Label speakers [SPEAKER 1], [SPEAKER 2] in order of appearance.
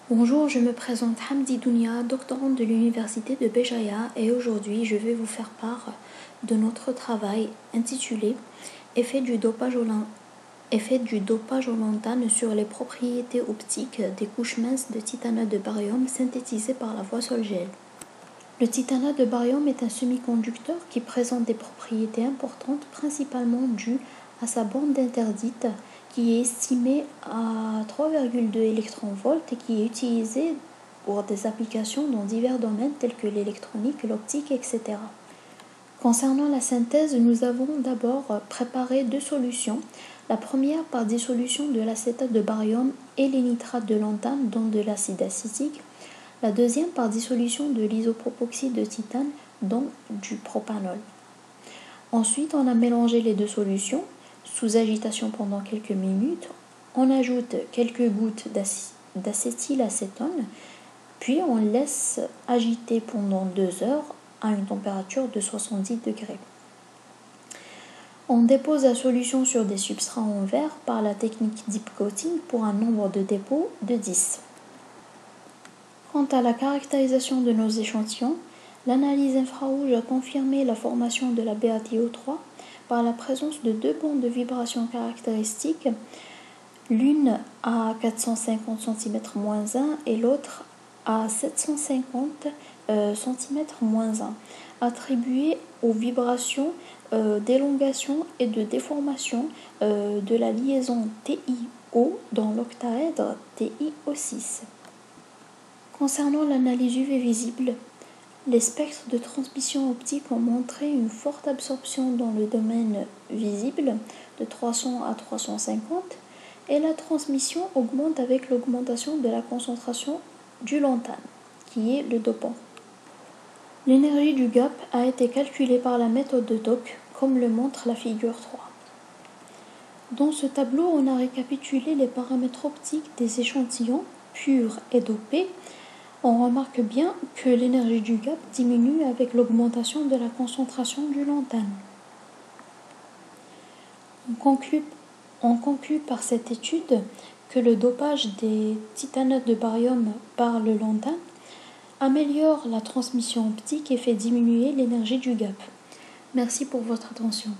[SPEAKER 1] Bonjour, je me présente Hamdi Dounia, doctorante de l'université de Béjaïa, et aujourd'hui je vais vous faire part de notre travail intitulé Effet du dopage au lantane sur les propriétés optiques des couches minces de titanate de barium synthétisées par la voie Sol-Gel. Le titanate de barium est un semi-conducteur qui présente des propriétés importantes, principalement dues à sa bande interdite, qui est estimée à 3,2 électronvolts et qui est utilisée pour des applications dans divers domaines tels que l'électronique, l'optique, etc. Concernant la synthèse, nous avons d'abord préparé deux solutions. La première par dissolution de l'acétate de barium et les nitrates de lantane dans de l'acide acétique. La deuxième par dissolution de l'isopropoxyde de titane dans du propanol. Ensuite, on a mélangé les deux solutions sous agitation pendant quelques minutes. On ajoute quelques gouttes d'acétylacétone, puis on laisse agiter pendant 2 heures à une température de 70 degrés. On dépose la solution sur des substrats en verre par la technique deep coating pour un nombre de dépôts de 10. Quant à la caractérisation de nos échantillons, l'analyse infrarouge a confirmé la formation de la BaTiO3 par la présence de deux bandes de vibration caractéristiques, l'une à 450 cm-1 et l'autre à 750 cm-1, attribuées aux vibrations d'élongation et de déformation de la liaison TiO dans l'octaèdre TiO6. Concernant l'analyse UV visible, les spectres de transmission optique ont montré une forte absorption dans le domaine visible de 300 à 350 et la transmission augmente avec l'augmentation de la concentration du lantane, qui est le dopant. L'énergie du gap a été calculée par la méthode de Dock, comme le montre la figure 3. Dans ce tableau, on a récapitulé les paramètres optiques des échantillons purs et dopés. On remarque bien que l'énergie du gap diminue avec l'augmentation de la concentration du lantane. On conclut par cette étude que le dopage des titanates de barium par le lantane améliore la transmission optique et fait diminuer l'énergie du gap. Merci pour votre attention.